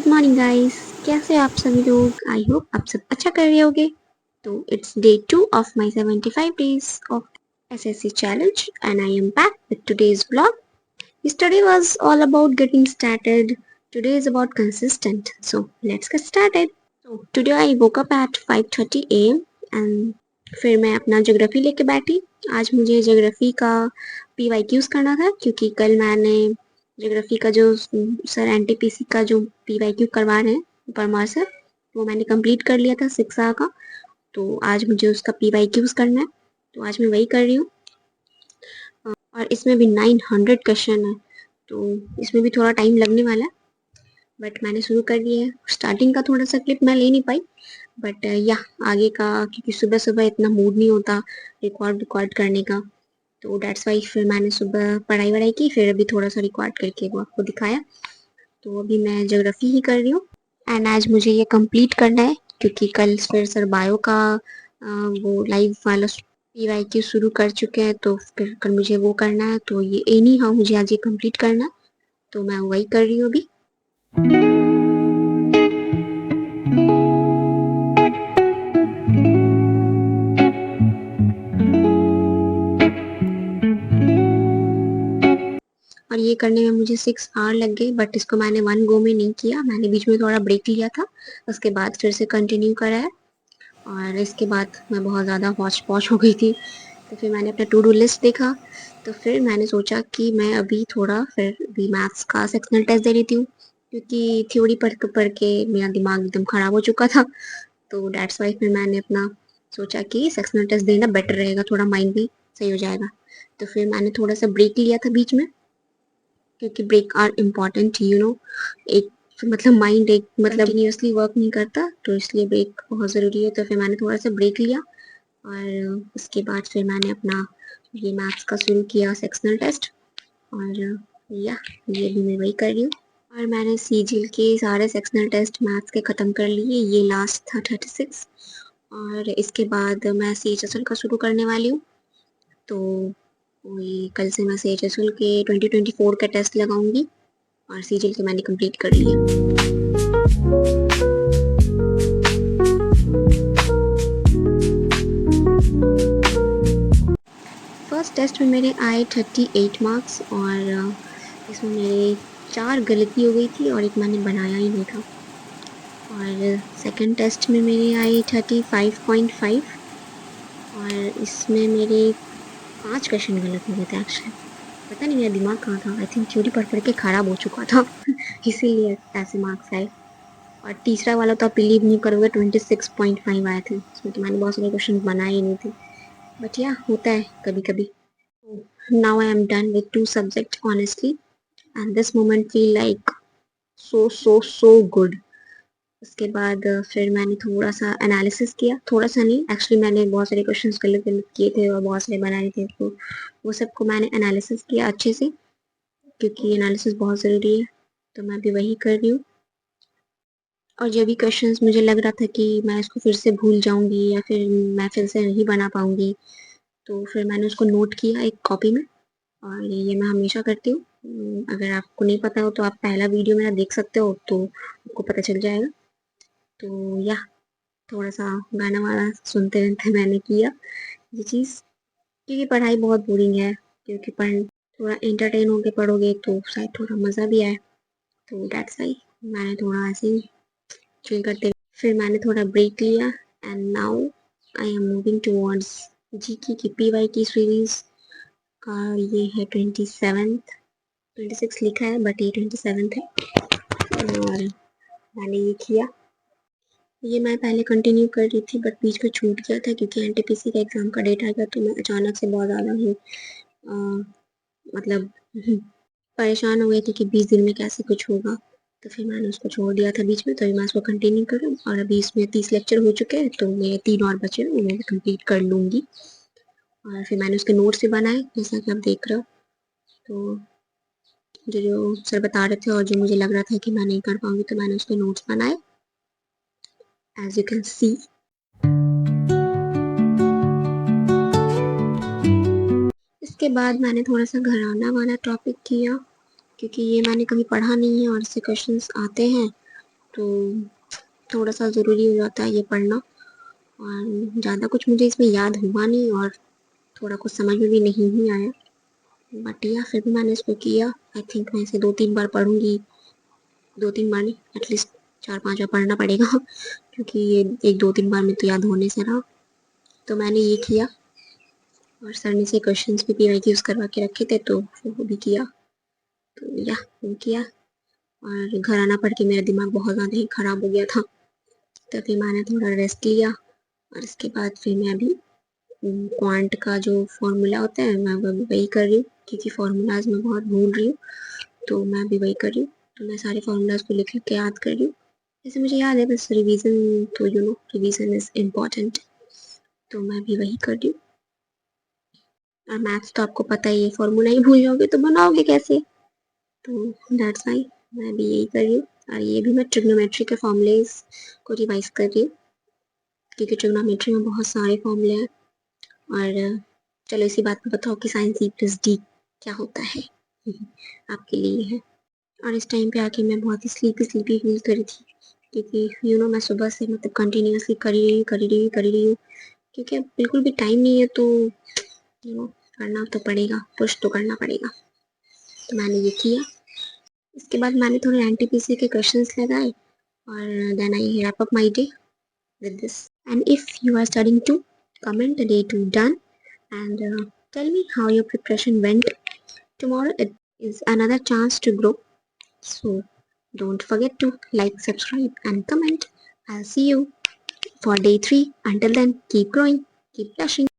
Good morning guys, कैसे हो आप सभी लोग। आई होप आप सब अच्छा कर रहे होगे। तो it's day 2 of my 75 days of SSC challenge and I am back with today's blog. Yesterday was all about getting started. Today is about consistent. So let's get started. So today I woke up at 5:30 a.m. and फिर मैं अपना geography लेके बैठी। आज मुझे geography का PYQs करना था क्योंकि कल मैंने ज्योग्राफी का जो सर NTPC का जो PYQ करवा रहे हैं परमार सर, वो मैंने कंप्लीट कर लिया था 6 का। तो आज मुझे उसका PYQs करना है, तो आज मैं वही कर रही हूँ। और इसमें भी 900 क्वेश्चन है, तो इसमें भी थोड़ा टाइम लगने वाला है, बट मैंने शुरू कर दिया है। स्टार्टिंग का थोड़ा सा क्लिप मैं ले नहीं पाई, बट या आगे का, क्योंकि सुबह सुबह इतना मूड नहीं होता रिकॉर्ड करने का, तो डेट्स वाई फिर मैंने सुबह पढ़ाई वढ़ाई की, फिर अभी थोड़ा सा रिकॉर्ड करके वो आपको दिखाया। तो अभी मैं ज्योग्राफी ही कर रही हूँ एंड आज मुझे ये कंप्लीट करना है क्योंकि कल फिर सर बायो का वो लाइव वाला PYQ शुरू कर चुके हैं, तो फिर कल मुझे वो करना है। तो ये एनी हाँ मुझे आज ये कंप्लीट करना है, तो मैं वही कर रही हूँ अभी। और ये करने में मुझे 6 आवर लग गए, बट इसको मैंने वन गो में नहीं किया, मैंने बीच में थोड़ा ब्रेक लिया था, उसके बाद फिर से कंटिन्यू करा है। और इसके बाद मैं बहुत ज़्यादा हौच पौच हो गई थी, तो फिर मैंने अपना टू डू लिस्ट देखा, तो फिर मैंने सोचा कि मैं अभी थोड़ा फिर भी मैथ्स का सेक्शनल टेस्ट दे लेती हूँ, क्योंकि थ्योरी पढ़ के मेरा दिमाग एकदम ख़राब हो चुका था। तो डेट्स वाई फिर मैंने अपना सोचा कि सेक्शनल टेस्ट देना बेटर रहेगा, थोड़ा माइंड भी सही हो जाएगा। तो फिर मैंने थोड़ा सा ब्रेक लिया था बीच में, क्योंकि ब्रेक आर इम्पॉर्टेंट एक मतलब माइंड एक मतलब कंटिन्यूसली वर्क नहीं करता, तो इसलिए ब्रेक बहुत ज़रूरी है। तो फिर मैंने थोड़ा सा ब्रेक लिया और उसके बाद फिर मैंने अपना ये मैथ्स का शुरू किया सेक्शनल टेस्ट। और या ये भी मैं वही कर रही हूँ। और मैंने CGL के सारे सेक्शनल टेस्ट मैथ्स के ख़त्म कर लिए, ये लास्ट था 36। और इसके बाद मैं CHSL का शुरू करने वाली हूँ, तो वही कल से मैं CHSL के 2024 का टेस्ट लगाऊंगी और CGL के मैंने कंप्लीट कर लिया। फर्स्ट टेस्ट में मेरे आए 38 मार्क्स और इसमें मेरे 4 गलती हो गई थी और एक मैंने बनाया ही नहीं था। और सेकंड टेस्ट में मेरे आए 35.5 और इसमें मेरे 5 क्वेश्चन गलत हो गए थे एक्चुअली। पता नहीं मेरा दिमाग कहाँ था, आई थिंक थ्योरी पढ़ के ख़राब हो चुका था इसीलिए ऐसे मार्क्स आए। और तीसरा वाला तो आप बिलीव नहीं करोगे 26.5 आए थे, उसमें तो मैंने बहुत सारे क्वेश्चन बनाए ही नहीं थे, बट या होता है कभी कभी। Now I am done with 2 subject honestly and this moment feel like so good. उसके बाद फिर मैंने थोड़ा सा एनालिसिस किया, थोड़ा सा नहीं एक्चुअली मैंने बहुत सारे क्वेश्चंस गलत गलत किए थे और बहुत सारे बनाए थे, तो वो सबको मैंने एनालिसिस किया अच्छे से, क्योंकि एनालिसिस बहुत ज़रूरी है। तो मैं भी वही कर रही हूँ। और जो भी क्वेश्चंस मुझे लग रहा था कि मैं इसको फिर से भूल जाऊँगी या फिर मैं फिर से नहीं बना पाऊँगी, तो फिर मैंने उसको नोट किया एक कॉपी में, और ये मैं हमेशा करती हूँ। अगर आपको नहीं पता हो तो आप पहला वीडियो मेरा देख सकते हो, तो आपको पता चल जाएगा। तो या थोड़ा सा गाना वाना सुनते रहते मैंने किया ये चीज़, क्योंकि पढ़ाई बहुत बोरिंग है, क्योंकि थोड़ा एंटरटेन होके पढ़ोगे तो शायद थोड़ा मज़ा भी आए, तो डेट्स वाई मैंने थोड़ा ऐसे ही चिल करते फिर मैंने थोड़ा ब्रेक लिया and now I am moving towards GK की PY की सीरीज़ का ये है 26 लिखा है, बट ये 27 है। और मैंने ये किया, ये मैं पहले कंटिन्यू कर रही थी बट बीच में छूट गया था क्योंकि NTPC का एग्ज़ाम का डेट आ गया, तो मैं अचानक से बहुत ज़्यादा ही मतलब परेशान हो गई थी कि 20 दिन में कैसे कुछ होगा, तो फिर मैंने उसको छोड़ दिया था बीच में। तो अभी मैं उसको कंटिन्यू कर रही हूँ और अभी इसमें 30 लेक्चर हो चुके हैं, तो मेरे 3 और बचे हैं, उन्हें कंप्लीट कर लूँगी। और फिर मैंने उसके नोट्स भी बनाए जैसा कि आप देख रहे हो। तो जो सर बता रहे थे और जो मुझे लग रहा था कि मैं नहीं कर पाऊँगी, तो मैंने उसके नोट्स बनाए एज यू कैन सी। इसके बाद मैंने थोड़ा सा घराना वाला टॉपिक किया, क्योंकि ये मैंने कभी पढ़ा नहीं है और इससे क्वेश्चंस आते हैं, तो थोड़ा सा ज़रूरी हो जाता है ये पढ़ना, और ज़्यादा कुछ मुझे इसमें याद हुआ नहीं और थोड़ा कुछ समझ में भी नहीं ही आया, बट या फिर भी मैंने इसको किया। आई थिंक मैं इसे 2-3 बार पढ़ूँगी, 2-3 बार नहीं, एटलीस्ट 4-5 बार पढ़ना पड़ेगा क्योंकि ये 1-2-3 बार में तो याद होने से रहा। तो मैंने ये किया, और सर ने से क्वेश्चंस भी पीवाईक्यूज करवा के रखे थे तो वो भी किया। तो या वो किया, और घर आना पढ़ के मेरा दिमाग बहुत ज़्यादा ही ख़राब हो गया था, तो फिर मैंने थोड़ा रेस्ट लिया, और इसके बाद फिर मैं अभी क्वांट का जो फार्मूला होता है मैं वही कर रही हूँ, क्योंकि फार्मूलाज मैं बहुत भूल रही हूँ, तो मैं अभी वही कर रही हूँ। तो मैं सारे फार्मूलाज को लिख के याद कर रही हूँ, जैसे मुझे याद है, बस रिवीजन, तो रिवीजन इज़ इम्पॉर्टेंट, तो मैं भी वही कर रही हूँ। और मैथ्स तो आपको पता ही है, फार्मूला ही भूल जाओगे तो बनाओगे कैसे, तो दैट्स वाई मैं भी यही कर रही हूँ। और ये भी मैं ट्रिग्नोमेट्री के फॉर्मूलेज को रिवाइज कर रही हूँ, क्योंकि ट्रिग्नोमेट्री में बहुत सारे फॉर्मूले हैं। और चलो इसी बात पे बताओ कि साइन सी प्लस डी क्या होता है आपके लिए है। और इस टाइम पे आके मैं बहुत ही स्लीपी फील कर रही थी, क्योंकि मैं सुबह से मतलब कंटिन्यूसली कर ही रही हूँ, क्योंकि अब बिल्कुल भी टाइम नहीं है, तो करना तो पड़ेगा, पुश तो करना पड़ेगा। तो मैंने ये किया, इसके बाद मैंने थोड़े एनटीपीसी के क्वेश्चंस लगाए, और then I wrap up my day with this. And if you are studying too, comment the day to done, and tell me how your preparation went. Tomorrow it is another chance to grow. So don't forget to like, subscribe, and comment. I'll see you for day 3. Until then, keep growing, keep blushing.